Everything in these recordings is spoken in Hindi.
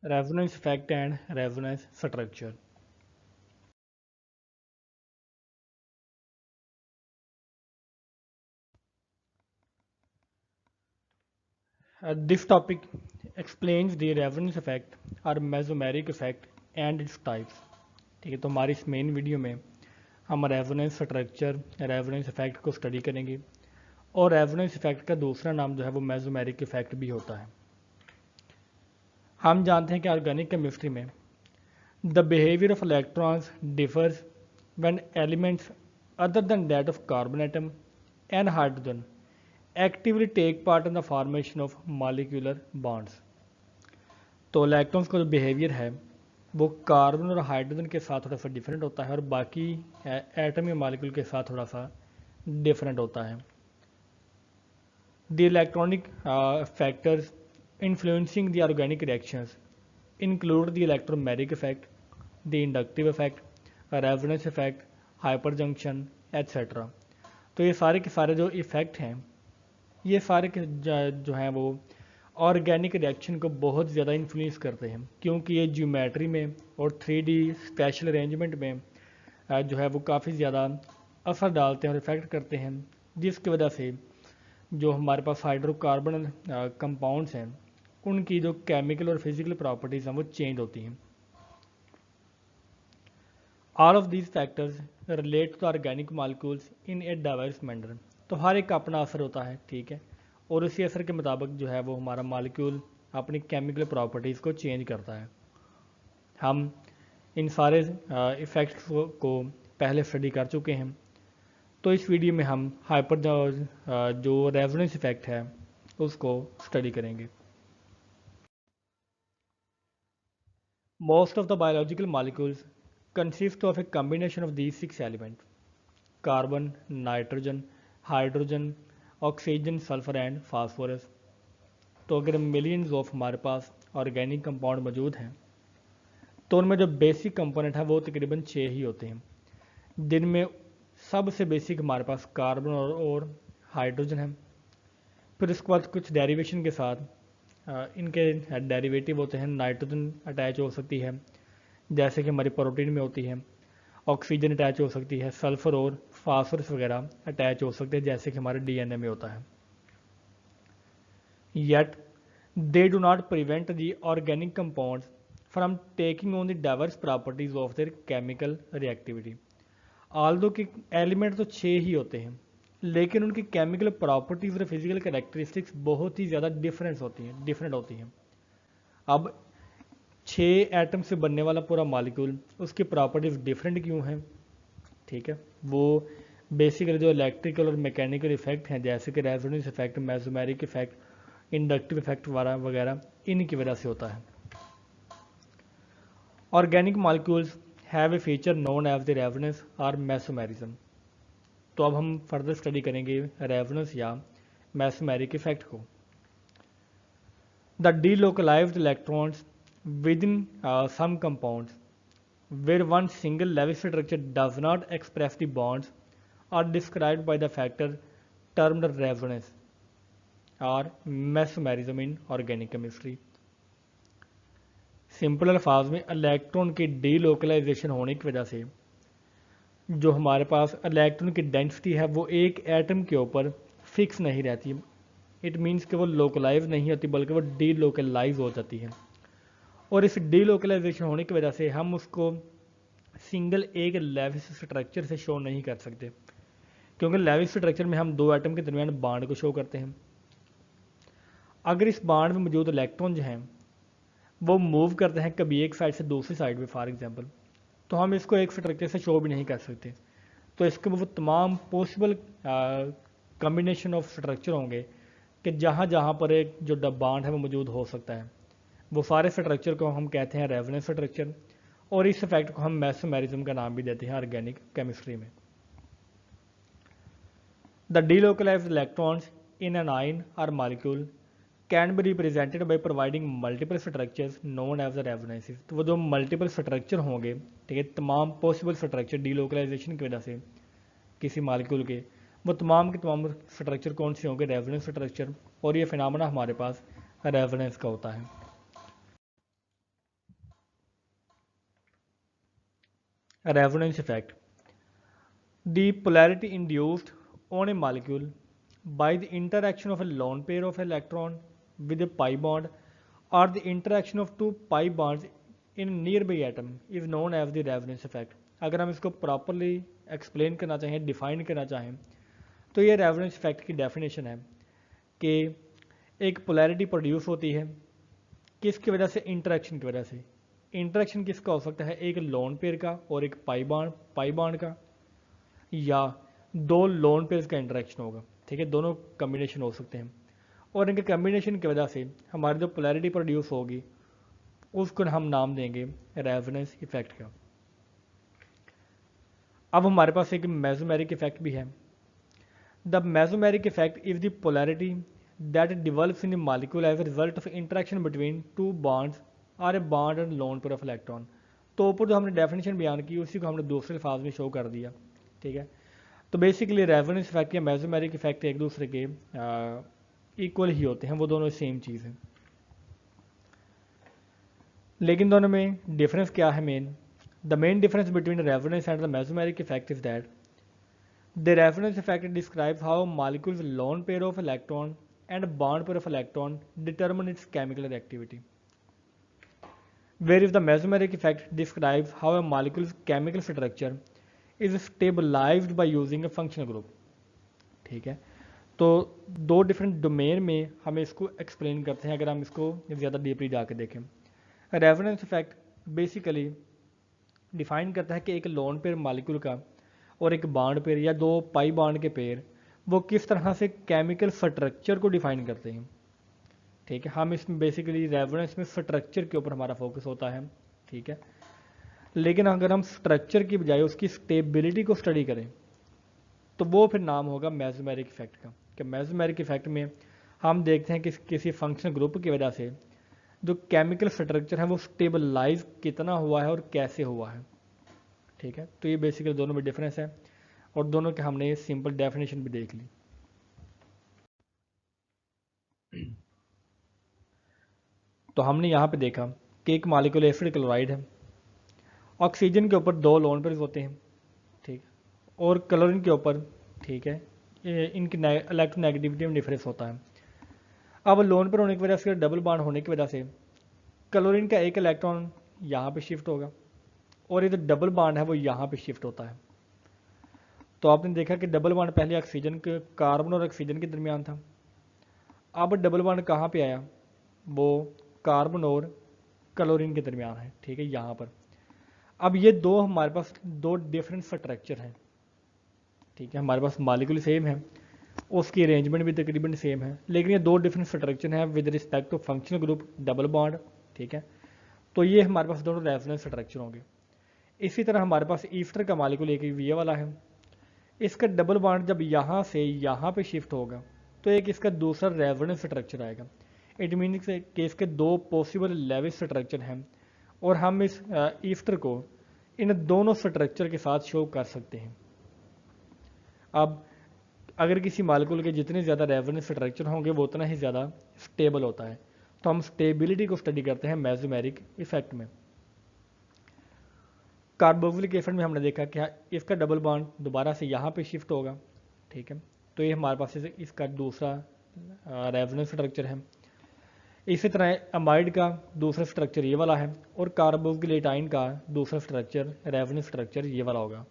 Resonance effect and resonance structure. This topic explains the resonance effect or mesomeric effect and its types. ठीक है, तो हमारी इस मेन वीडियो में हम रेजोनेंस स्ट्रक्चर रेजोनेंस इफेक्ट को स्टडी करेंगे और रेजोनेंस इफेक्ट का दूसरा नाम जो है वो मेसोमेरिक इफेक्ट भी होता है। हम जानते हैं कि ऑर्गेनिक केमिस्ट्री में the behaviour of electrons differs when elements other than that of carbon atom and hydrogen actively take part in the formation of molecular bonds. तो इलेक्ट्रॉन्स का जो बिहेवियर है वो कार्बन और हाइड्रोजन के साथ थोड़ा सा डिफरेंट होता है और बाकी एटम या मॉलिक्यूल के साथ थोड़ा सा डिफरेंट होता है। The electronic factors influencing the organic reactions include the electromagnetic effect, the inductive effect, resonance effect, hyperjunction, etc. तो ये सारे के सारे जो इफ़ेक्ट हैं ये सारे के जो हैं वो ऑर्गेनिक रिएक्शन को बहुत ज़्यादा इन्फ्लुएंस करते हैं क्योंकि ये ज्योमेट्री में और 3D स्पेशल अरेंजमेंट में जो है वो काफ़ी ज़्यादा असर डालते हैं और इफ़ेक्ट करते हैं, जिसकी वजह से जो हमारे पास हाइड्रोकार्बन कंपाउंड्स हैं उनकी जो केमिकल और फिजिकल प्रॉपर्टीज़ हैं वो चेंज होती हैं। All of these factors relate to organic molecules in a diverse manner. तो हर एक का अपना असर होता है, ठीक है, और उसी असर के मुताबिक जो है वो हमारा मॉलिक्यूल अपनी केमिकल प्रॉपर्टीज़ को चेंज करता है। हम इन सारे इफ़ेक्ट्स को पहले स्टडी कर चुके हैं, तो इस वीडियो में हम हाइपर जो रेजोनेंस इफेक्ट है उसको स्टडी करेंगे। Most of the biological molecules consist of a combination of these 6 elements: carbon, nitrogen, hydrogen, oxygen, sulfur and phosphorus। तो अगर मिलियंस ऑफ हमारे पास ऑर्गेनिक कंपाउंड मौजूद हैं तो उनमें जो बेसिक कंपोनेंट है वो तकरीबन 6 ही होते हैं, जिनमें सबसे बेसिक हमारे पास कार्बन और हाइड्रोजन है। फिर उसके बाद कुछ डेरिवेशन के साथ इनके डेरिवेटिव होते हैं। नाइट्रोजन अटैच हो सकती है जैसे कि हमारी प्रोटीन में होती है, ऑक्सीजन अटैच हो सकती है, सल्फर और फास्फोरस वगैरह अटैच हो सकते हैं जैसे कि हमारे डीएनए में होता है। Yet they do not prevent the organic compounds from taking on the diverse properties of their chemical reactivity. Aldous के एलिमेंट तो 6 ही होते हैं लेकिन उनकी केमिकल प्रॉपर्टीज और फिजिकल कैरेक्टरिस्टिक्स बहुत ही ज़्यादा डिफरेंट होती हैं। अब 6 एटम से बनने वाला पूरा मॉलिक्यूल उसकी प्रॉपर्टीज डिफरेंट क्यों हैं? ठीक है, वो बेसिकली जो इलेक्ट्रिकल और मैकेनिकल इफेक्ट हैं जैसे कि resonance effect, mesomeric effect, inductive effect वगैरह इनकी वजह से होता है। Organic molecules have a feature known as the resonance और मेसोमेरिज्म। तो अब हम फर्दर स्टडी करेंगे रेजोनेंस या मेसोमेरिक इफेक्ट को। The delocalized electrons within some compounds where one single Lewis structure does not express the bonds are described by the factor termed resonance or mesomerism in organic chemistry। Simple अल्फाज में इलेक्ट्रॉन की डीलोकलाइजेशन होने की वजह से जो हमारे पास इलेक्ट्रॉन की डेंसिटी है वो एक एटम के ऊपर फिक्स नहीं रहती। इट मीन्स कि वो लोकलाइज नहीं होती बल्कि वो डीलोकलाइज हो जाती है, और इस डीलोकलाइजेशन होने की वजह से हम उसको सिंगल एक लेविस स्ट्रक्चर से शो नहीं कर सकते क्योंकि लेविस स्ट्रक्चर में हम 2 एटम के दरमियान बाड को शो करते हैं। अगर इस बाड में मौजूद इलेक्ट्रॉन जो हैं वो मूव करते हैं कभी एक साइड से दूसरी साइड में फॉर एग्जांपल, तो हम इसको एक स्ट्रक्चर से शो भी नहीं कर सकते। तो इसके वो तमाम पॉसिबल कम्बिनेशन ऑफ स्ट्रक्चर होंगे कि जहाँ जहाँ पर एक जो बाड है वो मौजूद हो सकता है, वो सारे स्ट्रक्चर को हम कहते हैं रेजोनेंस स्ट्रक्चर, और इस इफेक्ट को हम मेसोमेरिज्म का नाम भी देते हैं ऑर्गेनिक केमिस्ट्री में। The delocalized electrons in an ion or molecule can be represented by providing multiple structures known as the resonances। तो वो जो मल्टीपल स्ट्रक्चर होंगे, ठीक है, तमाम पॉसिबल स्ट्रक्चर डीलोकलाइजेशन की वजह से किसी मालिक्यूल के, वो तमाम के तमाम स्ट्रक्चर कौन से होंगे? रेजोनेंस स्ट्रक्चर, और ये फिनोमेना हमारे पास रेजोनेंस का होता है। Resonance effect. The polarity induced on a molecule by the interaction of a lone pair of electron with a pi bond or the interaction of two pi bonds in a nearby atom is known as the resonance effect. अगर हम इसको प्रॉपरली एक्सप्लेन करना चाहें, डिफाइन करना चाहें, तो ये रेजोनेंस इफेक्ट की डेफिनेशन है कि एक पोलैरिटी प्रोड्यूस होती है किसकी वजह से, इंटरेक्शन की वजह से। इंटरेक्शन किसका हो सकता है, एक लोन पेयर का और एक पाई बॉन्ड का, या दो लोन पेयर्स का इंटरेक्शन होगा, ठीक है, दोनों कम्बिनेशन हो सकते हैं, और इनके कम्बिनेशन की वजह से हमारी जो पोलैरिटी प्रोड्यूस होगी उसको हम नाम देंगे रेजोनेंस इफेक्ट का। अब हमारे पास एक मेसोमेरिक इफेक्ट भी है। The mesomeric effect is the polarity that develops in the molecule as a result of interaction between two bonds or a bond and lone pair of electron। तो ऊपर जो हमने डेफिनेशन बयान की उसी को हमने दूसरे अल्फाज में शो कर दिया, ठीक है। तो बेसिकली रेजोनेंस इफेक्ट या मेसोमेरिक इफेक्ट एक दूसरे के इक्वल ही होते हैं, वो दोनों सेम चीज़ है, लेकिन दोनों में डिफरेंस क्या है main? The main difference between resonance and the mesomeric effect is that the resonance effect describes how molecules lone pair of electron and bond pair of electron determine its chemical reactivity, whereas the mesomeric effect describes how a molecule's chemical structure is stabilized by using a functional group। ठीक है, तो दो डिफरेंट डोमेन में हम इसको एक्सप्लेन करते हैं अगर हम इसको ज़्यादा डीपली जाके देखें। रेजोनेंस इफेक्ट बेसिकली डिफाइन करता है कि एक लोन पेयर मॉलिक्यूल का और एक बॉन्ड पेयर या दो पाई बॉन्ड के पेयर वो किस तरह से केमिकल स्ट्रक्चर को डिफाइन करते हैं, ठीक है। हम इसमें बेसिकली रेजोनेंस में स्ट्रक्चर के ऊपर हमारा फोकस होता है, ठीक है, लेकिन अगर हम स्ट्रक्चर की बजाय उसकी स्टेबिलिटी को स्टडी करें तो वो फिर नाम होगा मेसोमेरिक इफेक्ट का। कि मेसोमेरिक इफेक्ट में हम देखते हैं कि किसी फंक्शनल ग्रुप की वजह से जो केमिकल स्ट्रक्चर है वो स्टेबलाइज कितना हुआ है और कैसे हुआ है, ठीक है। तो ये बेसिकली दोनों में डिफरेंस है और दोनों के हमने सिंपल डेफिनेशन भी देख ली। तो हमने यहाँ पे देखा कि एक मॉलिक्यूल एसिड क्लोराइड है, ऑक्सीजन के ऊपर दो लोन पेयर होते हैं, ठीक, और क्लोरीन के ऊपर, ठीक है, इनकी इलेक्ट्रोनेगेटिविटी में डिफरेंस होता है। अब लोन पेयर होने की वजह से, डबल बॉन्ड होने की वजह से क्लोरीन का एक इलेक्ट्रॉन यहाँ पे शिफ्ट होगा और ये जो डबल बॉन्ड है वो यहाँ पे शिफ्ट होता है। तो आपने देखा कि डबल बॉन्ड पहले ऑक्सीजन के, कार्बन और ऑक्सीजन के दरमियान था, अब डबल बॉन्ड कहाँ पे आया, वो कार्बन और क्लोरीन के दरमियान है, ठीक है, यहाँ पर। अब ये दो हमारे पास दो डिफरेंट स्ट्रक्चर हैं, ठीक है, हमारे पास मॉलिक्यूल सेम है, उसकी अरेंजमेंट भी तकरीबन सेम है, लेकिन ये दो डिफरेंट स्ट्रक्चर हैं with respect to functional group double bond, ठीक है। तो ये हमारे पास दोनों रेजोनेंस स्ट्रक्चर होंगे। इसी तरह हमारे पास ईस्टर का मॉलिक्यूल एक ये वाला है, इसका डबल बॉन्ड जब यहाँ से यहाँ पे शिफ्ट होगा तो एक इसका दूसरा रेजोनेंस स्ट्रक्चर आएगा। इट मीन कि इसके दो पॉसिबल लेवल स्ट्रक्चर हैं और हम इस ईस्टर को इन दोनों स्ट्रक्चर के साथ शो कर सकते हैं। अब अगर किसी मॉलिक्यूल के जितने ज़्यादा रेजोनेंस स्ट्रक्चर होंगे वो उतना ही ज़्यादा स्टेबल होता है, तो हम स्टेबिलिटी को स्टडी करते हैं मेसोमेरिक इफेक्ट में। कार्बोक्सिलिक एसिड में हमने देखा कि इसका डबल बॉन्ड दोबारा से यहाँ पे शिफ्ट होगा, ठीक है, तो ये हमारे पास इसका दूसरा रेजोनेंस स्ट्रक्चर है। इसी तरह अमाइड का दूसरा स्ट्रक्चर ये वाला है और कार्बोक्सिलेटाइन का दूसरा स्ट्रक्चर, रेजोनेंस स्ट्रक्चर ये वाला होगा।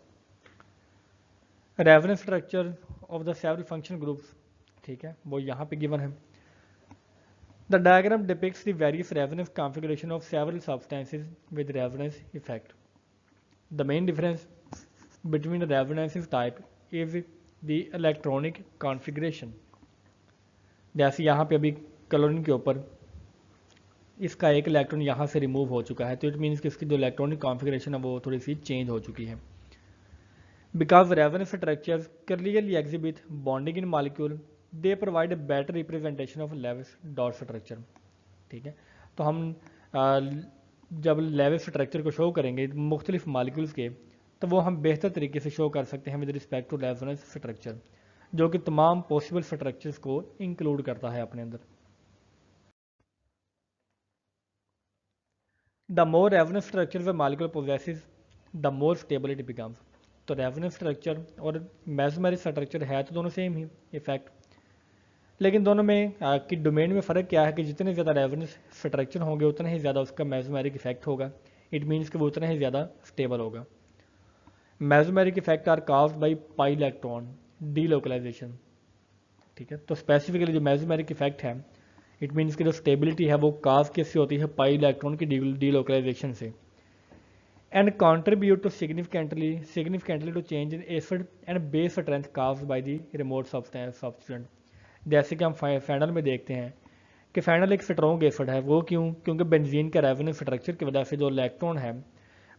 Resonance structure of the several function groups, ठीक है, वो यहाँ पे गिवन है। The diagram depicts the various resonance configuration of several substances with resonance effect. The main difference between the resonance type is the electronic configuration। जैसे यहाँ पे अभी क्लोरीन के ऊपर इसका एक इलेक्ट्रॉन यहाँ से रिमूव हो चुका है, तो इट मीन्स कि इसकी जो इलेक्ट्रॉनिक कॉन्फ़िगरेशन है वो थोड़ी सी चेंज हो चुकी है। Because resonance structures clearly exhibit bonding in molecule, they provide a better representation of Lewis dot structure, ठीक है। तो हम जब लेवल स्ट्रक्चर को शो करेंगे मुख्तलिफ मालिक्यूल्स के, तो वो हम बेहतर तरीके से शो कर सकते हैं with respect to resonance structure, जो कि तमाम पॉसिबल स्ट्रक्चर्स को इंक्लूड करता है अपने अंदर। द मोर रेजोनेंस स्ट्रक्चर व molecule possesses the more stable it becomes. तो रेजोनेंस स्ट्रक्चर और मेसोमेरिक स्ट्रक्चर है तो दोनों सेम ही इफेक्ट, लेकिन दोनों में की डोमेन में फ़र्क क्या है कि जितने ज़्यादा रेजोनेंस स्ट्रक्चर होंगे उतना ही ज़्यादा उसका मेसोमेरिक इफेक्ट होगा। इट मीन्स कि वो उतना ही ज़्यादा स्टेबल होगा। Mesomeric effect are caused by pi electron delocalization. ठीक है, तो स्पेसिफिकली जो मेसोमेरिक इफेक्ट है, इट मीन्स कि जो स्टेबिलिटी है वो काज किससे होती है, पाई इलेक्ट्रॉन की डीलोकलाइजेशन से। And contribute to significantly to change in acid and base strength caused by the remote substance. जैसे कि हम फेनल में देखते हैं कि फेनल एक स्ट्रॉन्ग एसिड है। वो क्यों? क्योंकि बेंजीन के रेजोनेंस स्ट्रक्चर की वजह से जो इलेक्ट्रॉन है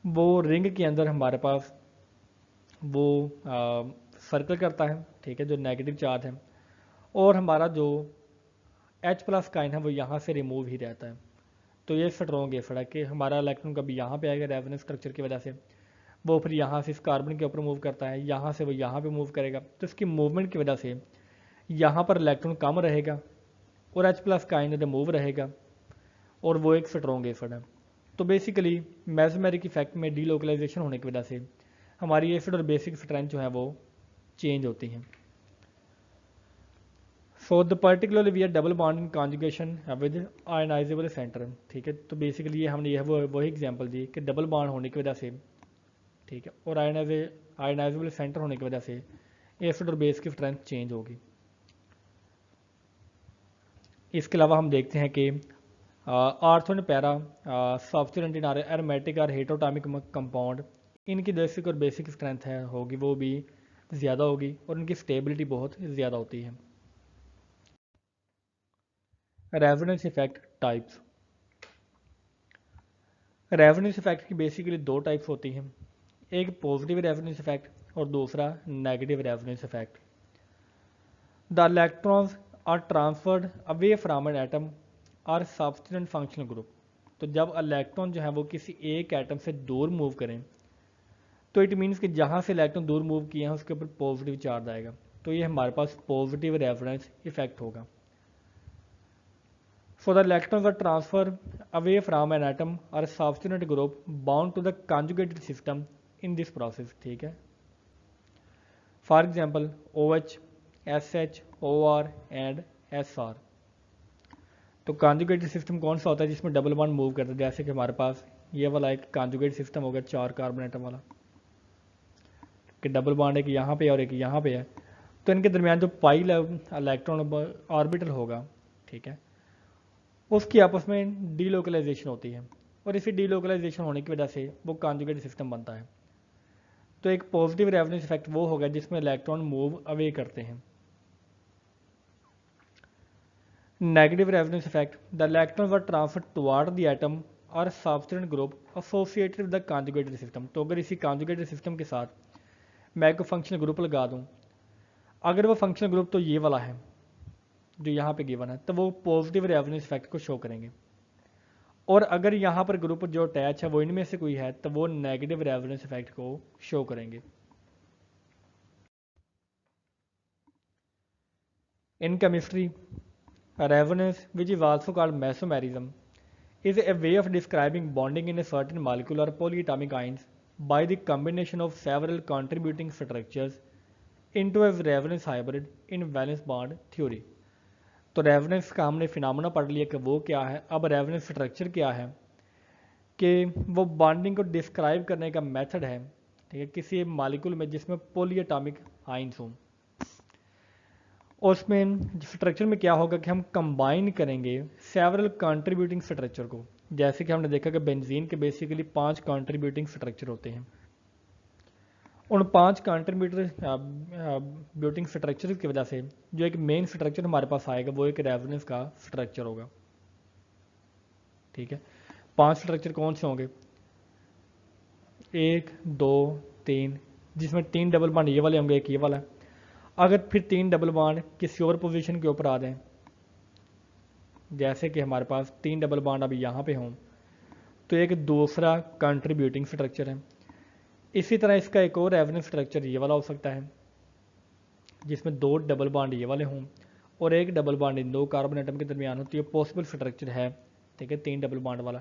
वो रिंग के अंदर हमारे पास वो सर्कल करता है, ठीक है, जो नेगेटिव चार्ज है, और हमारा जो H+ काइन है वो यहाँ से रिमूव ही रहता है। तो ये स्ट्रॉन्ग एसिड है कि हमारा इलेक्ट्रॉन कभी यहाँ पे आएगा रेजोनेंस स्ट्रक्चर की वजह से, वो फिर यहाँ से इस कार्बन के ऊपर मूव करता है, यहाँ से वो यहाँ पे मूव करेगा, तो इसकी मूवमेंट की वजह से यहाँ पर इलेक्ट्रॉन कम रहेगा और H+ काइन रिमूव रहेगा, और वो एक स्ट्रॉन्ग एसिड है। तो बेसिकली मेसोमेरिक इफेक्ट में डीलोकलाइजेशन होने की वजह से हमारी एसिड और बेसिक स्ट्रेंथ जो है वो चेंज होती हैं। So the particularly we are double bond in conjugation with ionizable centre. ठीक है, तो बेसिकली ये हमने यह वही एग्जांपल दी कि डबल बॉन्ड होने की वजह से, ठीक है, और आयनाइजेबल सेंटर होने की वजह से एसिड और बेस की स्ट्रेंथ चेंज होगी। इसके अलावा हम देखते हैं कि ortho and para substituent in aromatic और हेटेरोटॉमिक कंपाउंड, इनकी बेसिक और बेसिक स्ट्रेंथ है होगी वो भी ज़्यादा होगी और इनकी स्टेबिलिटी बहुत ज़्यादा होती है। Resonance effect types. Resonance effect की बेसिकली दो टाइप्स होती हैं, एक पॉजिटिव रेजोनेंस इफेक्ट और दूसरा negative resonance effect. The electrons are transferred away from an atom or substituent functional group. तो जब इलेक्ट्रॉन जो है वो किसी एक एटम से दूर मूव करें तो इट मीन्स कि जहाँ से इलेक्ट्रॉन दूर मूव किए हैं उसके ऊपर पॉजिटिव चार्ज आएगा, तो ये हमारे पास पॉजिटिव रेजोनेंस इफेक्ट होगा। So the electrons are transferred away from an atom or substituent group bound to the conjugated system in this process। ठीक है, for example OH, SH, OR and SR। तो कॉन्जुगेटेड सिस्टम कौन सा होता है जिसमें डबल बॉन्ड मूव करता है, जैसे कि हमारे पास ये वाला एक कॉन्जुगेट सिस्टम होगा 4 कार्बन एटम वाला, कि डबल बॉन्ड एक यहाँ पे है और एक यहाँ पे है, तो इनके दरमियान जो पाई इलेक्ट्रॉन ऑर्बिटल होगा, ठीक है, उसकी आपस में डीलोकलाइजेशन होती है, और इसी डीलोकलाइजेशन होने की वजह से वो कॉन्जुगेट सिस्टम बनता है। तो एक पॉजिटिव रेजोनेंस इफेक्ट वो होगा जिसमें इलेक्ट्रॉन मूव अवे करते हैं। Negative resonance effect, the electron were transfer toward the atom और substituent group associated with the conjugated system. तो अगर इसी कॉन्जुगेटेड सिस्टम के साथ मैं एक फंक्शनल ग्रुप लगा दूं, अगर वो फंक्शनल ग्रुप तो ये वाला है जो यहाँ पे गिवन है, तो वो पॉजिटिव रेजोनेंस इफेक्ट को शो करेंगे, और अगर यहाँ पर ग्रुप जो अटैच है वो इनमें से कोई है तो वो नेगेटिव रेजोनेंस इफेक्ट को शो करेंगे। In chemistry, resonance which is also called mesomerism is a way of describing bonding in a certain molecule or polyatomic ions by the combination of several contributing structures into a resonance hybrid in valence bond theory। तो रेजोनेंस का हमने फिनोमेना पढ़ लिया कि वो क्या है। अब रेजोनेंस स्ट्रक्चर क्या है, कि वो बॉन्डिंग को डिस्क्राइब करने का मेथड है, ठीक है, किसी मॉलिक्यूल में जिसमें पॉलीएटॉमिक आइंस हों, और उसमें स्ट्रक्चर में क्या होगा कि हम कंबाइन करेंगे सेवरल कंट्रीब्यूटिंग स्ट्रक्चर को। जैसे कि हमने देखा कि बेंजीन के बेसिकली 5 कंट्रीब्यूटिंग स्ट्रक्चर होते हैं, उन 5 कंट्रीब्यूटिंग स्ट्रक्चर की वजह से जो एक मेन स्ट्रक्चर हमारे पास आएगा वो एक रेजोनेंस का स्ट्रक्चर होगा। ठीक है, 5 स्ट्रक्चर कौन से होंगे, 1 2 3, जिसमें 3 डबल बॉन्ड ये वाले होंगे, एक ये वाला। अगर फिर 3 डबल बॉन्ड किसी और पोजीशन के ऊपर आ जाएं, जैसे कि हमारे पास 3 डबल बॉन्ड अभी यहाँ पे हों, तो एक दूसरा कंट्रीब्यूटिंग स्ट्रक्चर है। इसी तरह इसका एक और रेजोनेंस स्ट्रक्चर ये वाला हो सकता है जिसमें 2 डबल बॉन्ड ये वाले हों और एक डबल बॉन्ड इन 2 कार्बन एटम के दरमियान होती है, पॉसिबल स्ट्रक्चर है, ठीक है, 3 डबल बॉन्ड वाला।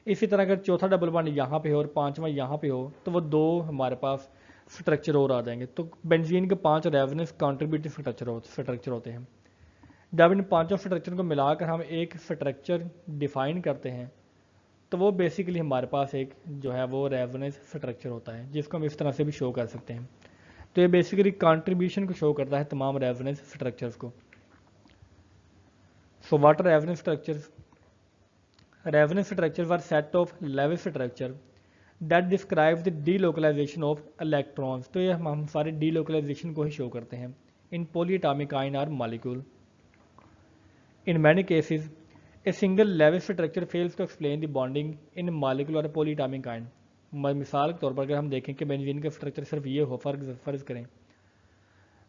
इसी तरह अगर चौथा डबल बॉन्ड यहाँ पे हो और पांचवा यहाँ पे हो तो वो दो हमारे पास स्ट्रक्चर और आ जाएंगे। तो बेंजीन के 5 रेजोनेंस कॉन्ट्रीब्यूटिव स्ट्रक्चर होते हैं। जब इन पांचों स्ट्रक्चर को मिलाकर हम एक स्ट्रक्चर डिफाइन करते हैं तो वो बेसिकली हमारे पास एक जो है वो रेजोनेंस स्ट्रक्चर होता है, जिसको हम इस तरह से भी शो कर सकते हैं। तो ये बेसिकली कंट्रीब्यूशन को शो करता है तमाम रेजोनेंस स्ट्रक्चर्स को। So what are resonance structures? Resonance structure were set of Lewis structure that describe the delocalisation of electrons. तो ये हम सारे डीलोकलाइजेशन को ही शो करते हैं इन पॉलीएटॉमिक आयन और molecule. In many cases a single Lewis structure fails to explain the bonding in molecule और पॉलीएटॉमिक आयन। मिसाल के तौर पर अगर हम देखें कि बेंजीन का स्ट्रक्चर सिर्फ ये हो, फर्ज करें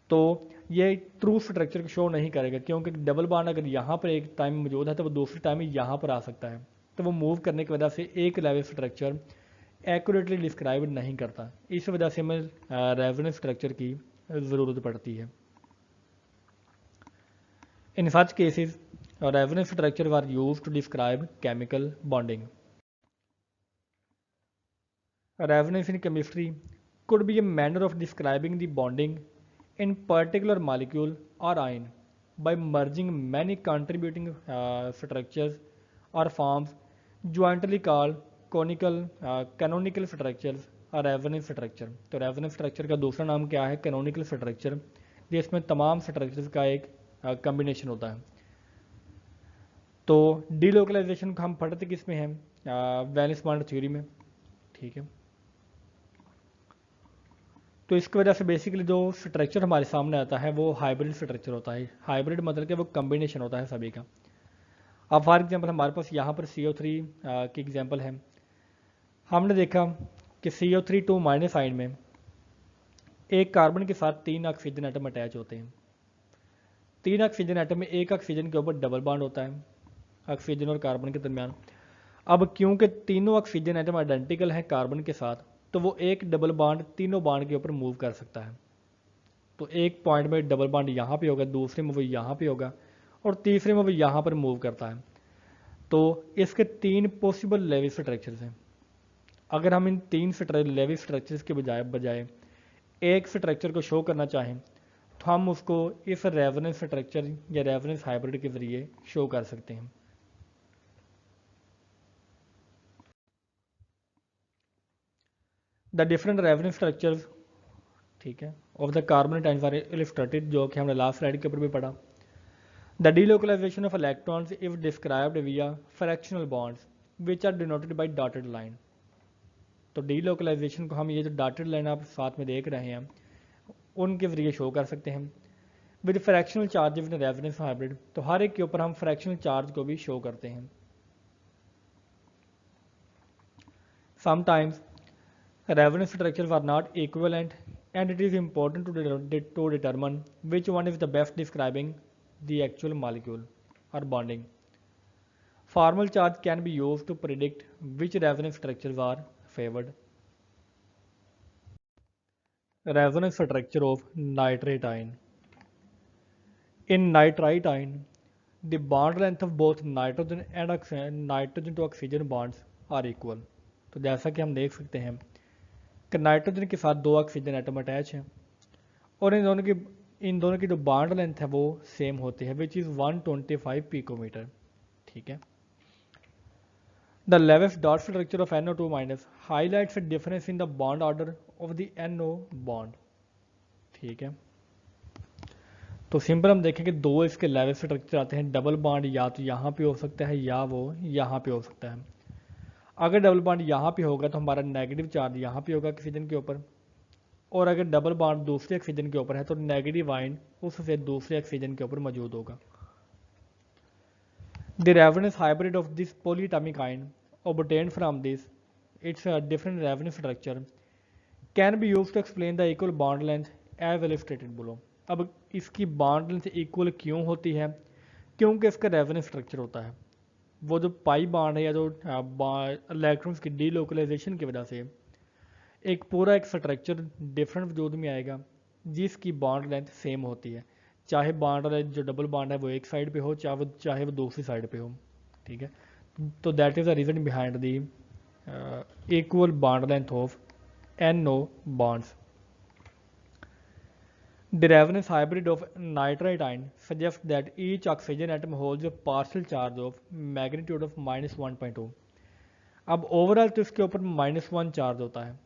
तो ये ट्रू स्ट्रक्चर को शो नहीं करेगा, क्योंकि डबल बॉन्ड अगर यहाँ पर एक टाइम में मौजूद है तो वो दूसरी टाइम में यहाँ पर आ सकता है। तो वो मूव करने की वजह से एक लेवल स्ट्रक्चर एक्यूरेटली डिस्क्राइब नहीं करता। इस वजह से हमें रेजोनेंस स्ट्रक्चर की ज़रूरत पड़ती है। In such cases resonance structure were used to describe chemical bonding. Resonance in chemistry could be a manner of describing the bonding in particular molecule or ion by merging many contributing structures or forms jointly called canonical structures और रेजोनेंस स्ट्रक्चर। तो रेजोनेंस स्ट्रक्चर का दूसरा नाम क्या है? कैनोनिकल स्ट्रक्चर, जिसमें तमाम स्ट्रक्चर्स का एक कॉम्बिनेशन होता है। तो डीलोकलाइजेशन को हम पढ़ते किस में हैं? वैलेंस बॉन्ड थ्योरी में, ठीक है। तो इसकी वजह से बेसिकली जो स्ट्रक्चर हमारे सामने आता है वो हाइब्रिड स्ट्रक्चर होता है। हाइब्रिड मतलब कि वो कम्बिनेशन होता है सभी का। अब फॉर एग्जांपल हमारे पास यहाँ पर CO3 की एग्जांपल है। हमने देखा कि CO3 2 माइनस आयन में एक कार्बन के साथ 3 ऑक्सीजन एटम अटैच होते हैं। 3 ऑक्सीजन एटम में एक ऑक्सीजन के ऊपर डबल बॉन्ड होता है ऑक्सीजन और कार्बन के दरमियान। अब क्योंकि तीनों ऑक्सीजन एटम आइडेंटिकल हैं कार्बन के साथ, तो वो एक डबल बॉन्ड तीनों बॉन्ड के ऊपर मूव कर सकता है। तो एक पॉइंट में डबल बॉन्ड यहाँ पे होगा, दूसरे में वो यहाँ पे होगा और तीसरे में वो यहाँ पर मूव करता है। तो इसके 3 पॉसिबल लेवल स्ट्रक्चर्स हैं। अगर हम इन 3 लेवल स्ट्रक्चर्स के बजाय एक स्ट्रक्चर को शो करना चाहें तो हम उसको इस रेजोनेंस स्ट्रक्चर या रेजोनेंस हाइब्रिड के जरिए शो कर सकते हैं। द डिफरेंट रेजोनेंस स्ट्रक्चर्स, ठीक है, of the carbon atoms are illustrated, जो कि हमने लास्ट स्लाइड के ऊपर भी पढ़ा। The delocalisation of electrons is described via fractional bonds which are denoted by dotted line. तो डीलोकलाइजेशन को हम ये जो डॉटेड लाइन आप साथ में देख रहे हैं उनके जरिए शो कर सकते हैं। With fractional charge in resonance hybrid, तो हर एक के ऊपर हम फ्रैक्शनल चार्ज को भी शो करते हैं। Sometimes resonance structures are not equivalent and it is important to determine which one is the best describing the actual molecule or bonding. Formal charge can be used to predict which resonance structures are favored. Resonance structure of nitrate ion. In nitrite ion, the bond length of both nitrogen and nitrogen to oxygen bonds are equal. तो जैसा कि हम देख सकते हैं कि नाइट्रोजन के साथ 2 ऑक्सीजन एटम अटैच हैं और इन दोनों की जो बॉन्ड लेंथ है वो सेम होती है, विच इज़ 125 पिकोमीटर, ठीक है। The Lewis dot structure of NO2 minus highlights a difference in the bond order of the NO bond, ठीक है। तो सिंपल हम देखें कि 2 इसके लेवल स्ट्रक्चर आते हैं। डबल बॉन्ड या तो यहाँ पे हो सकता है या वो यहाँ पे हो सकता है। अगर डबल बॉन्ड यहाँ पे होगा तो हमारा नेगेटिव चार्ज यहाँ पे होगा ऑक्सीजन के ऊपर, और अगर डबल बॉन्ड दूसरे ऑक्सीजन के ऊपर है तो नेगेटिव आयन उससे दूसरे ऑक्सीजन के ऊपर मौजूद होगा। The resonance hybrid of this polyatomic ion obtained from this its a different resonance structure can be used to explain the equal bond length as illustrated below। अब इसकी बॉन्ड लेंथ इक्वल क्यों होती है? क्योंकि इसका रेजोनेंस स्ट्रक्चर होता है। वो जो पाई बॉन्ड है या जो इलेक्ट्रॉन्स की डीलोकलाइजेशन की वजह से एक पूरा एक स्ट्रक्चर डिफरेंट वजूद में आएगा जिसकी बॉन्ड लेंथ सेम होती है, चाहे बॉन्ड जो डबल बॉन्ड है वो एक साइड पे हो चाहे वो दूसरी साइड पे हो, ठीक है। तो that is the reason behind the equal bond length of NO bonds. The Ravenous hybrid of nitrite ion suggests that each oxygen atom holds a partial charge of magnitude of -1.2. अब ओवरऑल तो इसके ऊपर -1 चार्ज होता है,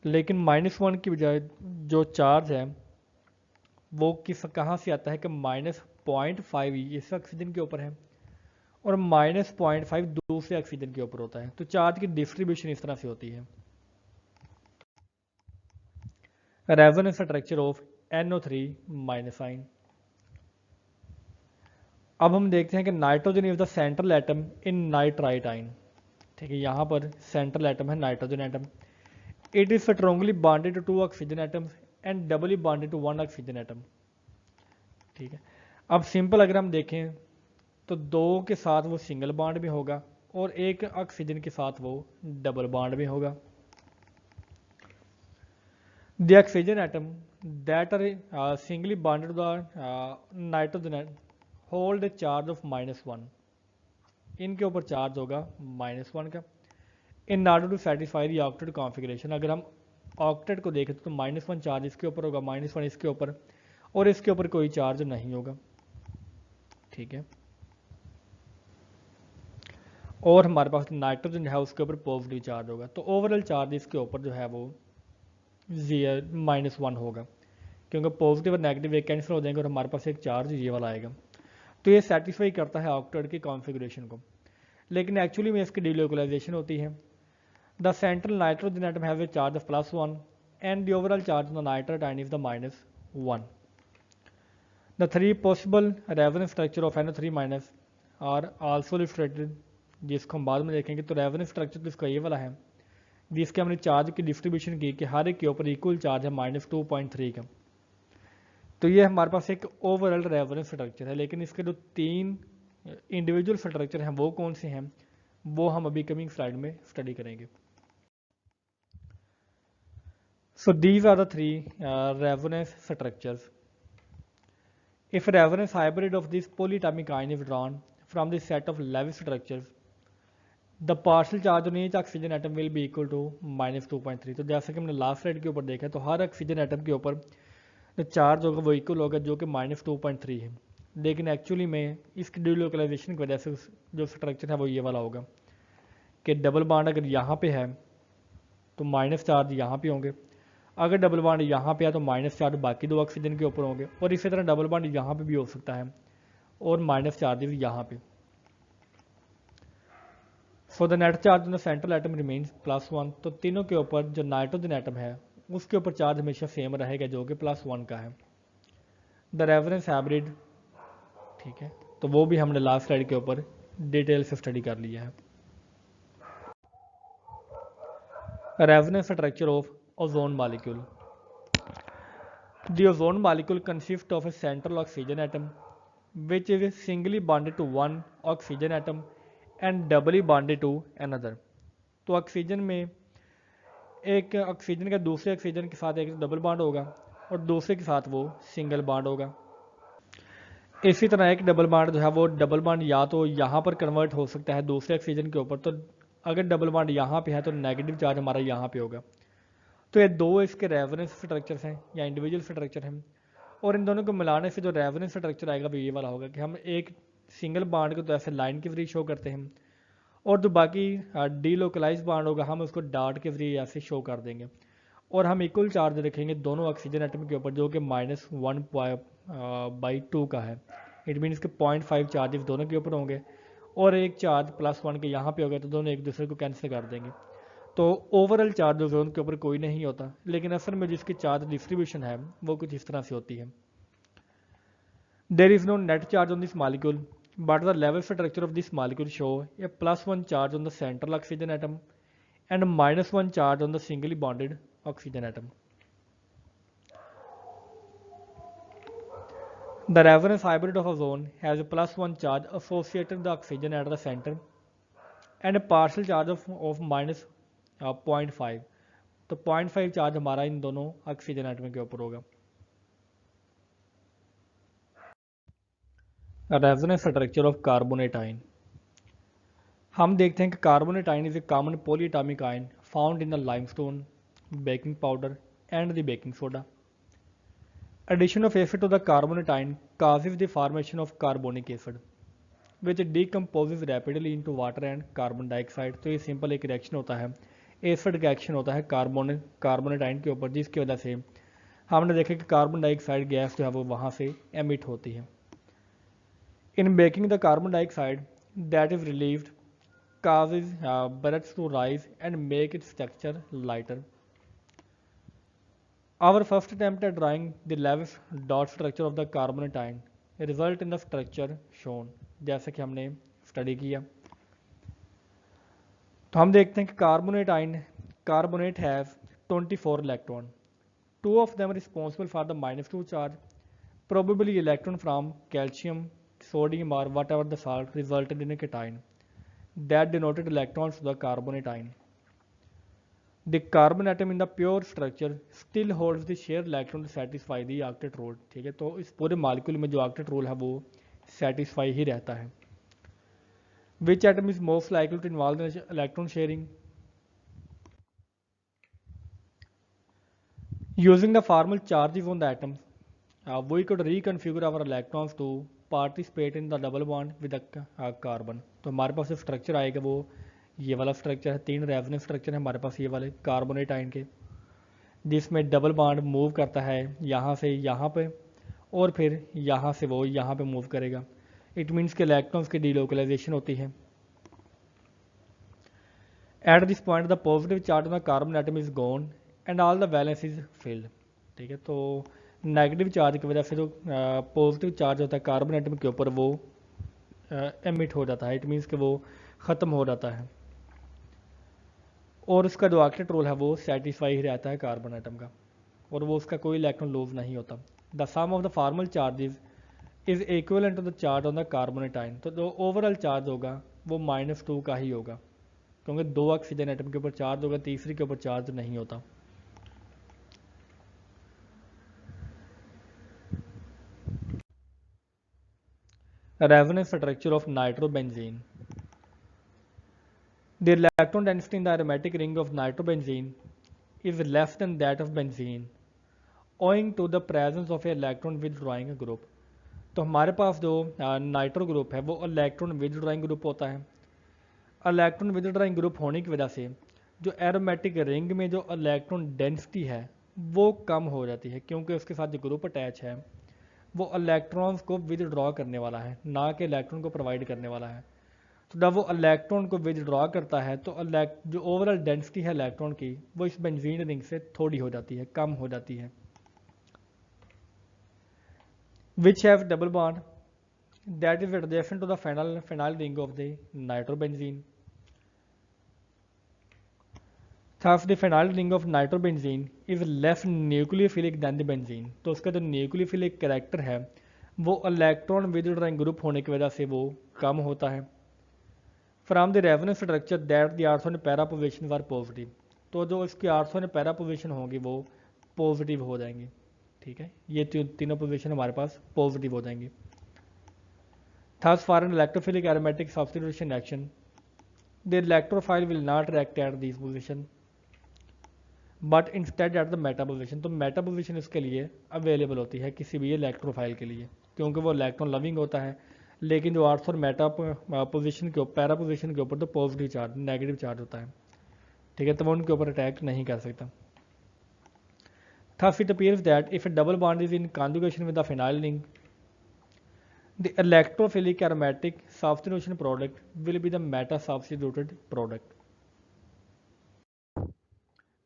लेकिन -1 की बजाय जो चार्ज है वो कहाँ से आता है कि -0.5 इस ऑक्सीजन के ऊपर है और -0.5 दूसरे ऑक्सीजन के ऊपर होता है। तो चार्ज की डिस्ट्रीब्यूशन इस तरह से होती है। Resonance structure of NO3 minus आइन। अब हम देखते हैं कि nitrogen is the central atom in nitrite ion. ठीक है, यहाँ पर सेंट्रल एटम है nitrogen atom. It is strongly bonded to 2 oxygen atoms and doubly bonded to 1 oxygen atom. ठीक है, अब सिंपल अगर हम देखें तो 2 के साथ वो सिंगल बॉन्ड में होगा और एक ऑक्सीजन के साथ वो डबल बॉन्ड में होगा। The oxygen atom that are singly bonded to the nitrogen hold a charge of -1. इनके ऊपर चार्ज होगा -1 का। In order to satisfy the octet configuration, अगर हम ऑक्टेट को देखें तो -1 चार्ज इसके ऊपर होगा, -1 इसके ऊपर, और इसके ऊपर कोई चार्ज नहीं होगा। ठीक है, और हमारे पास नाइट्रोजन है उसके ऊपर पॉजिटिव चार्ज होगा। तो ओवरऑल चार्ज इसके ऊपर जो है वो -1 होगा, क्योंकि पॉजिटिव और नेगेटिव एक कैंसिल हो जाएंगे और हमारे पास एक चार्ज ये वाला आएगा। तो ये सेटिस्फाई करता है ऑक्टेट की कॉन्फ़िगरेशन को, लेकिन एक्चुअली में इसकी डिलोकलाइजेशन होती है। The central nitrogen atom have a charge of +1 and the overall charge on the nitrite ion is the -1। The 3 possible resonance structure of NO3 minus are also illustrated, जिसको हम बाद में देखेंगे। तो रेजोनेंस स्ट्रक्चर तो इसका ये वाला है जिसके हमने चार्ज की डिस्ट्रीब्यूशन की कि हर एक के ऊपर इक्वल चार्ज है -2.3 का। तो ये हमारे पास एक ओवरऑल रेजोनेंस स्ट्रक्चर है, लेकिन इसके जो 3 इंडिविजुअल स्ट्रक्चर हैं वो कौन से हैं वो हम अभी कमिंग स्लाइड में स्टडी करेंगे। So these are the 3 resonance structures. If resonance hybrid of this polyatomic ion is drawn from the set of Lewis structures, the partial charge on each oxygen atom will be equal to -2.3। तो जैसे कि हमने लास्ट स्लाइड के ऊपर देखा तो हर ऑक्सीजन एटम के ऊपर जो चार्ज होगा वो इक्वल होगा, जो कि -2.3 है। लेकिन एक्चुअली में इसकी डिलोकलाइजेशन की वजह से जो स्ट्रक्चर है वो ये वाला होगा कि डबल बॉन्ड अगर यहाँ पे है तो माइनस चार्ज यहाँ पे होंगे, अगर डबल बॉन्ड यहाँ पे है तो माइनस चार्ज बाकी 2 ऑक्सीजन के ऊपर होंगे, और इसी तरह डबल बॉन्ड यहाँ पे भी हो सकता है और माइनस चार्जेस यहाँ पे। So the net charge on the central atom remains +1। तो तीनों के ऊपर जो नाइट्रोजन एटम है उसके ऊपर चार्ज हमेशा सेम रहेगा जो कि +1 का है। द रेफरेंस हाइब्रिड, ठीक है, तो वो भी हमने लास्ट स्लाइड के ऊपर डिटेल से स्टडी कर लिया है। Reference structure of ozone molecule. The ozone molecule consist of A central oxygen atom which is singly bonded to one oxygen atom and doubly bonded to another। तो ऑक्सीजन में एक ऑक्सीजन का दूसरे ऑक्सीजन के साथ एक डबल बॉन्ड होगा और दूसरे के साथ वो सिंगल बॉन्ड होगा। इसी तरह एक डबल बॉन्ड जो है वो डबल बॉन्ड या तो यहाँ पर कन्वर्ट हो सकता है दूसरे ऑक्सीजन के ऊपर, तो अगर डबल बॉन्ड यहाँ पे है तो नेगेटिव चार्ज हमारा यहाँ पे होगा। तो ये 2 इसके रेफरेंस स्ट्रक्चर्स हैं या इंडिविजुअल स्ट्रक्चर हैं, और इन दोनों को मिलाने से जो रेफरेंस स्ट्रक्चर आएगा वो ये वाला होगा कि हम एक सिंगल बॉन्ड को तो ऐसे लाइन के जरिए शो करते हैं, और जो बाकी डीलोकलाइज बॉन्ड होगा हम उसको डॉट के जरिए ऐसे शो कर देंगे, और हम इक्वल चार्ज रखेंगे दोनों ऑक्सीजन एटम के ऊपर जो कि -1/2 का है। इट मीन इसके 0.5 चार्जेस दोनों के ऊपर होंगे और एक चार्ज +1 के यहाँ पे होगा, तो दोनों एक दूसरे को कैंसिल कर देंगे। तो ओवरऑल चार्ज ओजोन के ऊपर कोई नहीं होता, लेकिन असल में जिसकी चार्ज डिस्ट्रीब्यूशन है वो कुछ इस तरह से होती है। There is no net charge on this molecule but the level structure of this molecule show a +1 charge on the central oxygen atom and -1 charge on the singly bonded oxygen atom. The reference hybrid of ozone has a +1 charge associated with the oxygen at the center and a partial charge of -0.5। तो 0.5 चार्ज हमारा इन दोनों ऑक्सीजन एटम के ऊपर होगा। Resonance structure of carbonate ion. हम देखते हैं कि carbonate ion is a common polyatomic ion found in the limestone, baking powder and the baking soda. Addition of acid to the carbonate ion causes the formation of carbonic acid, which decomposes rapidly into water and carbon dioxide. तो ये सिंपल एक रिएक्शन होता है, एसिड रिएक्शन होता है कार्बोनेट आयन के ऊपर, जिसकी वजह से हमने देखा कि कार्बन डाइऑक्साइड गैस जो है वो वहाँ से एमिट होती है. In baking the carbon dioxide that is relieved causes bullets to rise and make its structure lighter. Our first attempt at drawing the Lewis dot structure of the carbonate ion result in the structure shown. जैसे कि हमने स्टडी किया तो हम देखते हैं कि carbonate has 24 electron. 2 of them responsible for the -2 charge, probably electron from calcium, sodium or whatever the salt resulted in a cation that denoted electrons to the carbonate ion. The carbon atom in the pure structure still holds the shared electron to satisfy the octet rule. ठीक है, तो इस पूरे मॉलिक्यूल में जो octet rule है वो satisfy ही रहता है. Which atom is most likely to involve in electron sharing? Using the formal charges on the atoms, we could reconfigure our electrons to participate in the double bond with the carbon. तो हमारे पास जो स्ट्रक्चर आएगा वो ये वाला स्ट्रक्चर है. 3 रेजोनेंस स्ट्रक्चर है हमारे पास ये वाले कार्बोनेट आयन के, जिसमें डबल बॉन्ड मूव करता है यहाँ से यहाँ पे और फिर यहाँ से वो यहाँ पे मूव करेगा. इट मीन्स के इलेक्ट्रॉन्स की डीलोकलाइजेशन होती है. At this point the positive charge on the carbon atom is gone and all the valence is filled. ठीक है, तो नेगेटिव चार्ज की वजह से जो पॉजिटिव चार्ज होता है कार्बन एटम के ऊपर वो एमिट हो जाता है. इट मीन्स कि वो ख़त्म हो जाता है और उसका जो ऑक्टेट रोल है वो सेटिस्फाई ही रहता है कार्बन एटम का, और वो उसका कोई इलेक्ट्रॉन लूज नहीं होता. The sum of the formal charges is equivalent to the charge on the carbonate ion. तो जो ओवरऑल चार्ज होगा वो -2 का ही होगा, क्योंकि 2 ऑक्सीजन एटम के ऊपर चार्ज होगा, तीसरी के ऊपर चार्ज नहीं होता. Resonance structure of nitrobenzene. The electron density in the aromatic ring of nitrobenzene is less than that of benzene, owing to the presence of a electron withdrawing group. तो हमारे पास जो नाइट्रो ग्रुप है वो इलेक्ट्रॉन विदड्रॉइंग ग्रुप होता है. इलेक्ट्रॉन विदड्रॉइंग ग्रुप होने की वजह से जो एरोमेटिक रिंग में जो इलेक्ट्रॉन डेंसिटी है वो कम हो जाती है, क्योंकि उसके साथ जो ग्रुप अटैच है वो इलेक्ट्रॉन्स को विदड्रॉ करने वाला है, ना कि इलेक्ट्रॉन को प्रोवाइड करने वाला है. तो जब वो इलेक्ट्रॉन को विदड्रॉ करता है तो जो ओवरऑल डेंसिटी है इलेक्ट्रॉन की वो इस बेंजीन रिंग से थोड़ी हो जाती है, कम हो जाती है. Which have double bond that is adjacent to the phenyl ring of the nitrobenzene. Thus the phenyl ring of nitrobenzene is less nucleophilic than the benzene. तो उसका जो न्यूक्लियोफिलिक कैरेक्टर है वो इलेक्ट्रॉन विदड्रॉइंग ग्रुप होने की वजह से वो कम होता है. From the resonance structure that the ortho para position are positive. तो जो इसकी आर्थो पैरा पोजिशन होगी वो पॉजिटिव हो जाएंगी. ठीक है, ये तीनों पोजिशन हमारे पास पॉजिटिव हो जाएंगी. Thus for an electrophilic aromatic substitution action the electrophile will not react at this position but instead at the meta position. तो मेटा पोजिशन इसके लिए अवेलेबल होती है किसी भी इलेक्ट्रोफाइल के लिए, क्योंकि वो इलेक्ट्रॉन लविंग होता है. लेकिन जो आर्थो और मेटा पोजिशन के पैरा पोजिशन के ऊपर तो पॉजिटिव चार्ज नेगेटिव चार्ज होता है. ठीक है, तो वो उनके ऊपर अटैक नहीं कर सकता. Thus it appears that if a double bond is in conjugation with the phenyl ring, the electrophilic aromatic substitution product will be the meta substituted product.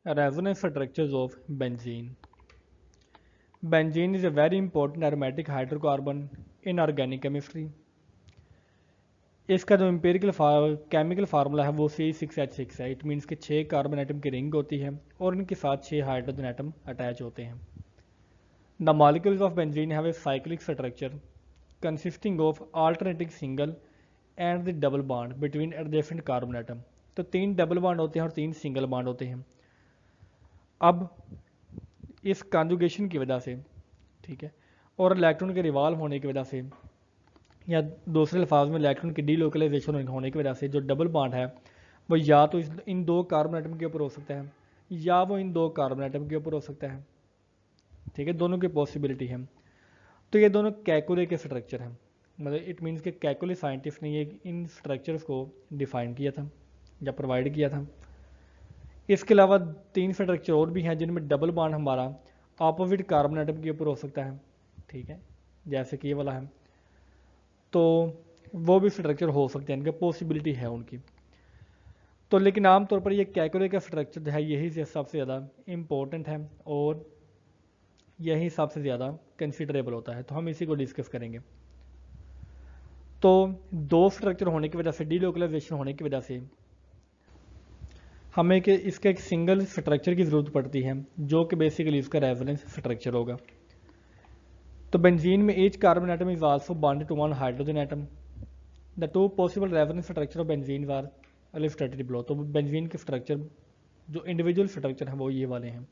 Resonance structures of benzene. Benzene is a very important aromatic hydrocarbon in organic chemistry. इसका जो एम्पेरिकल केमिकल फार्मूला है वो C6H6 है. इट मीन्स कि 6 कार्बन एटम की रिंग होती है और इनके साथ 6 हाइड्रोजन एटम अटैच होते हैं. The molecules of benzene have a cyclic structure consisting of alternating single and the double bond between adjacent carbon atom. तो 3 डबल बॉन्ड होते हैं और 3 सिंगल बॉन्ड होते हैं. अब इस कॉन्जुगेशन की वजह से, ठीक है, और इलेक्ट्रॉन के रिवॉल्व होने की वजह से या दूसरे अल्फाज में इलेक्ट्रॉन की डीलोकलाइजेशन होने की वजह से जो डबल बॉन्ड है वो या तो इन दो कार्बन एटम के ऊपर हो सकता है या वो इन दो कार्बन एटम के ऊपर हो सकता है। ठीक है, दोनों की पॉसिबिलिटी है। तो ये दोनों कैकुले के स्ट्रक्चर हैं, मतलब इट मीन्स कि कैकुले साइंटिस्ट ने ये इन स्ट्रक्चर्स को डिफाइन किया था या प्रोवाइड किया था। इसके अलावा 3 स्ट्रक्चर और भी हैं जिनमें डबल बॉन्ड हमारा अपोजिट कार्बन एटम के ऊपर हो सकता है। ठीक है, जैसे कि ये वाला है, तो वो भी स्ट्रक्चर हो सकते हैं, इनकी पॉसिबिलिटी है उनकी। तो लेकिन आमतौर पर ये कैकुले का स्ट्रक्चर जो है यही से सबसे ज़्यादा इम्पोर्टेंट है और यही सबसे ज़्यादा कंसिडरेबल होता है, तो हम इसी को डिस्कस करेंगे। तो दो स्ट्रक्चर होने की वजह से, डीलोकलाइजेशन होने की वजह से हमें कि इसका एक सिंगल स्ट्रक्चर की ज़रूरत पड़ती है जो कि बेसिकली इसका रेफरेंस स्ट्रक्चर होगा। तो बेंजीन में each carbon atom is also bonded to one hydrogen atom. The two possible reference structure of benzene are illustrated below. तो बेंजीन के स्ट्रक्चर जो इंडिविजुअल स्ट्रक्चर हैं वो ये वाले हैं।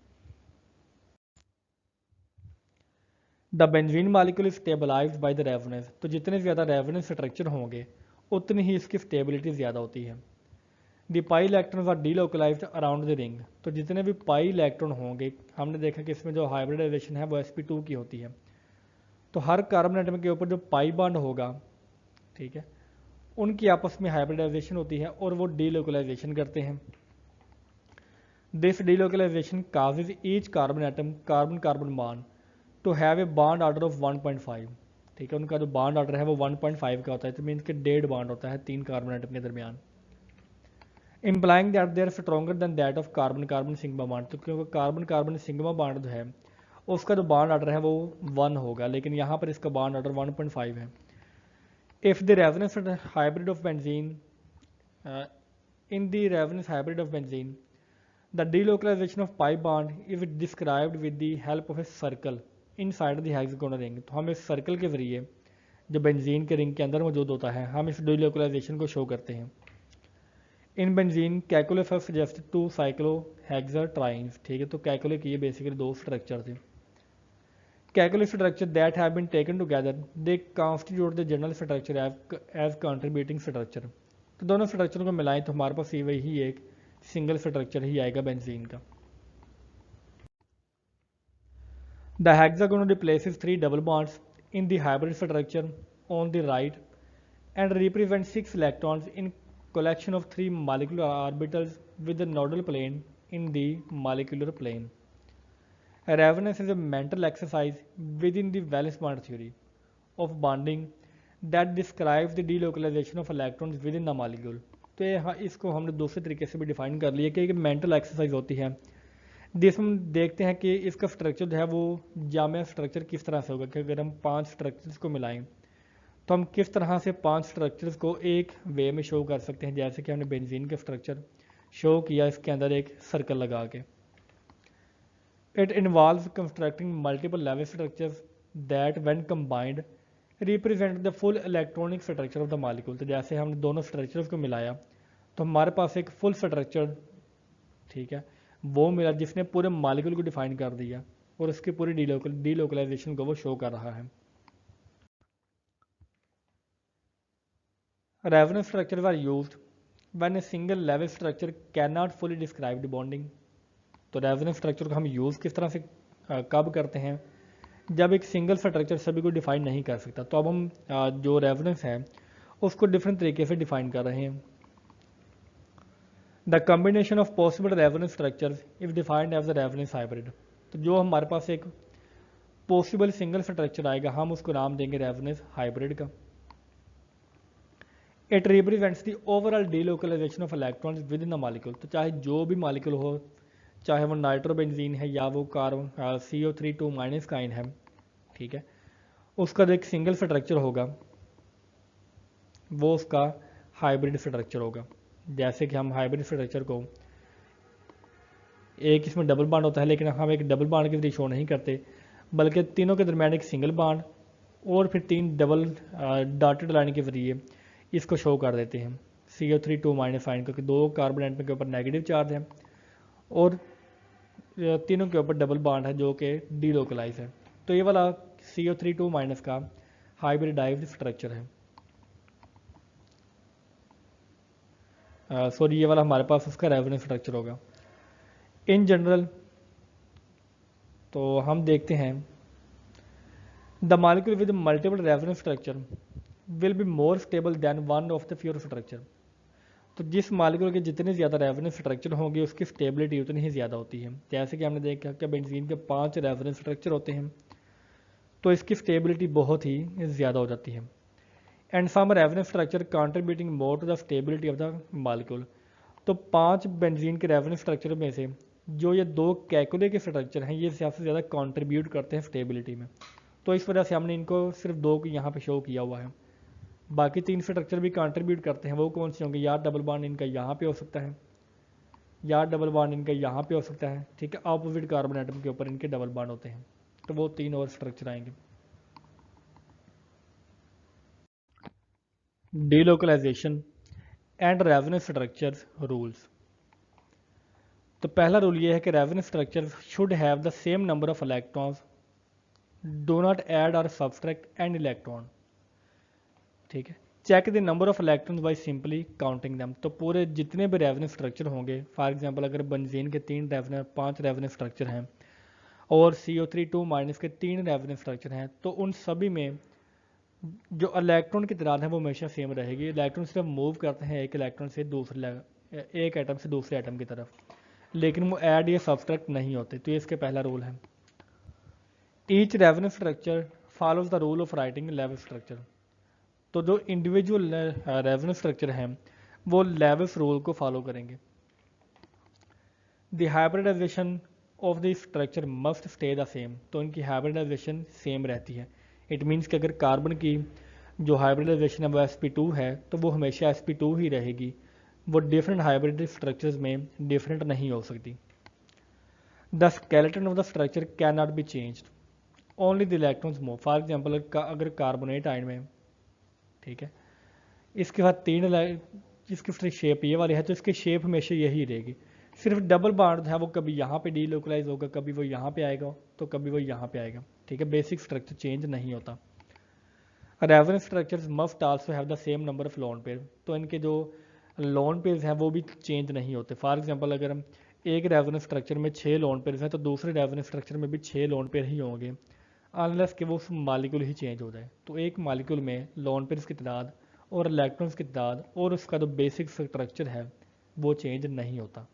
The benzene molecule is stabilized by the reference. तो जितने ज़्यादा रेफरेंस स्ट्रक्चर होंगे उतनी ही इसकी स्टेबिलिटी ज़्यादा होती है। The pi electrons are delocalized around the ring. तो जितने भी पाई इलेक्ट्रॉन होंगे, हमने देखा कि इसमें जो हाइब्रिडाइजेशन है वो sp2 की होती है। तो हर कार्बन एटम के ऊपर जो पाई बॉन्ड होगा, ठीक है, उनकी आपस में हाइब्रिडाइजेशन होती है और वो डीलोकलाइजेशन करते हैं। This delocalization causes each carbon atom carbon carbon bond to have a bond order of 1.5। ठीक है, उनका जो बॉन्ड ऑर्डर है वो 1.5 का होता है, तो मीन्स के 1.5 बॉन्ड होता है 3 कार्बन एटम के दरमियान। Implying that they are stronger than that of carbon carbon sigma bond. तो क्योंकि कार्बन कार्बन सिग्मा बॉन्ड जो है उसका जो बॉन्ड ऑर्डर है वो 1 होगा, लेकिन यहाँ पर इसका बॉन्ड ऑर्डर 1.5 है। If the resonance hybrid of benzene in the resonance hybrid of benzene, the delocalization of pi bond is described with the help of a circle inside the hexagonal ring। तो हम इस सर्कल के जरिए जो बेंजीन के रिंग के अंदर मौजूद होता है हम इस डिलोकलाइजेशन को शो करते हैं। In benzene Kekule first suggest two cyclohexatrienes. ठीक है, तो कैकुले की ये बेसिकली दो स्ट्रक्चर थे। Kekule structure that have been taken together they constitute the general structure as contributing structure. तो दोनों स्ट्रक्चर को मिलाएं तो हमारे पास ये वही एक सिंगल स्ट्रक्चर ही आएगा बेंजीन का। The hexagon replaces 3 double bonds in the hybrid structure on the right and represent 6 electrons in collection of 3 molecular orbitals with the nodal plane in the molecular plane. Reverence is a mental exercise within the valence bond theory of bonding that describes the delocalization of electrons within the molecule। तो ये इसको हमने दूसरे तरीके से भी डिफाइन कर लिया कि एक मेंटल एक्सरसाइज होती है जिसमें देखते हैं कि इसका स्ट्रक्चर जो है वो जामिया स्ट्रक्चर किस तरह से होगा कि अगर हम 5 स्ट्रक्चर्स को मिलाएं तो हम किस तरह से 5 स्ट्रक्चर्स को एक वे में शो कर सकते हैं, जैसे कि हमने बेंजीन का स्ट्रक्चर शो किया इसके अंदर एक सर्कल लगा के। It involves constructing multiple level structures that when combined represent the full electronic structure of the molecule. तो जैसे हमने दोनों स्ट्रक्चर्स को मिलाया तो हमारे पास एक फुल स्ट्रक्चर, ठीक है, वो मिला जिसने पूरे मॉलिक्यूल को डिफाइन कर दिया और उसकी पूरी डीलोकलाइजेशन को वो शो कर रहा है। Resonance structures are used when a single level structure cannot fully describe the bonding। तो रेजोनेंस स्ट्रक्चर को हम यूज़ किस तरह से कब करते हैं, जब एक सिंगल स्ट्रक्चर सभी को डिफाइन नहीं कर सकता। तो अब हम जो रेजोनेंस है उसको डिफरेंट तरीके से डिफाइन कर रहे हैं। The combination of possible resonance structures is defined as the resonance hybrid. तो जो हमारे पास एक पॉसिबल सिंगल स्ट्रक्चर आएगा हम उसको नाम देंगे रेजोनेंस हाइब्रिड का। It represents the overall delocalization of electrons within the molecule. तो चाहे जो भी मॉलिक्यूल हो, चाहे वो नाइट्रोबेंजीन है या वो कार्बन CO3 का आयन है, ठीक है, उसका जो एक सिंगल स्ट्रक्चर होगा वो उसका हाइब्रिड स्ट्रक्चर होगा। जैसे कि हम हाइब्रिड स्ट्रक्चर को एक इसमें डबल बॉन्ड होता है लेकिन हम एक डबल बॉन्ड के जरिए शो नहीं करते बल्कि तीनों के दरमियान एक सिंगल बॉन्ड और फिर 3 डबल डॉटेड लाइन के जरिए इसको शो कर देते हैं। CO3 आयन क्योंकि 2 कार्बन एटम के ऊपर नेगेटिव चार्ज है और तीनों के ऊपर डबल बॉन्ड है जो कि डीलोकलाइज है। तो ये वाला CO3 का हाइब्रिडाइज्ड स्ट्रक्चर है। सॉरी ये वाला हमारे पास उसका रेजोनेंस स्ट्रक्चर होगा। इन जनरल तो हम देखते हैं the molecule with multiple resonance structure will be more stable than one of the fewer structure. तो जिस मालिक्यूल के जितने ज़्यादा रेजोनेंस स्ट्रक्चर होंगे उसकी स्टेबिलिटी उतनी ही ज़्यादा होती है। जैसे कि हमने देखा कि बेंजीन के 5 रेजोनेंस स्ट्रक्चर होते हैं तो इसकी स्टेबिलिटी बहुत ही ज़्यादा हो जाती है। And some resonance structure contributing more to the stability of the molecule. तो 5 बेंजीन के रेजोनेंस स्ट्रक्चर में से जो ये 2 कैकुले के स्ट्रक्चर हैं ये सबसे ज़्यादा कंट्रीब्यूट करते हैं स्टेबिलिटी में। तो इस वजह से हमने इनको सिर्फ 2 को यहाँ पे शो किया हुआ है। बाकी 3 स्ट्रक्चर भी कंट्रीब्यूट करते हैं, वो कौन से होंगे? या डबल बॉन्ड इनका यहाँ पे हो सकता है, या डबल बॉन्ड इनका यहाँ पे हो सकता है, ठीक है। ऑपोजिट कार्बन एटम के ऊपर इनके डबल बॉन्ड होते हैं, तो वो 3 और स्ट्रक्चर आएंगे। Delocalization and resonance structures rules. तो पहला रूल ये है कि resonance structures should have the same number of electrons, do not add और सब्सट्रैक्ट एन इलेक्ट्रॉन, ठीक है। Check the number of electrons by simply counting them. तो पूरे जितने भी रेजोनेंस स्ट्रक्चर होंगे, फॉर एग्जांपल अगर बेंजीन के 5 रेजोनेंस स्ट्रक्चर हैं और CO3 2 माइनस के 3 रेजोनेंस स्ट्रक्चर हैं, तो उन सभी में जो इलेक्ट्रॉन की तादाद है वो हमेशा सेम रहेगी। इलेक्ट्रॉन सिर्फ मूव करते हैं एक इलेक्ट्रॉन से एक एटम से दूसरे एटम की तरफ, लेकिन वो ऐड या सब्सट्रैक्ट नहीं होते। तो ये इसके पहला रूल है। Each resonance structure follows the rule of writing level structure. तो जो इंडिविजुअल रेजोनेंस स्ट्रक्चर हैं वो लेविस रूल को फॉलो करेंगे। The hybridization of the structure must stay the same. तो इनकी हाइब्रिडाइजेशन सेम रहती है। इट मीन्स कि अगर कार्बन की जो हाइब्रिडाइजेशन है वो sp2 है तो वो हमेशा sp2 ही रहेगी, वो डिफरेंट हाइब्रिड स्ट्रक्चर्स में डिफरेंट नहीं हो सकती। The skeleton of the structure can not be changed, only the electrons move. For example अगर कार्बोनेट आयन में, ठीक है, इसके बाद 3 इसकी शेप ये वाली है तो इसकी शेप हमेशा यही रहेगी। सिर्फ डबल बॉन्ड है वो कभी यहाँ पे डीलोकलाइज होगा, कभी वो यहाँ पे आएगा तो कभी वो यहाँ पे आएगा, ठीक है। बेसिक स्ट्रक्चर चेंज नहीं होता। Resonance structures must also have the same number of lone pair. तो इनके जो लोन पेयर्स हैं वो भी चेंज नहीं होते। फॉर एग्जांपल अगर हम एक रेजोनेंस स्ट्रक्चर में 6 लोन पेयर्स हैं तो दूसरे रेजोनेंस स्ट्रक्चर में भी 6 लोन पेयर ही होंगे, अनलेस कि वो मालिक्यूल ही चेंज हो जाए। तो एक मालिक्यूल में लोन पेयर्स की तादाद और इलेक्ट्रॉन्स की तादाद और उसका जो बेसिक स्ट्रक्चर है वो चेंज नहीं होता।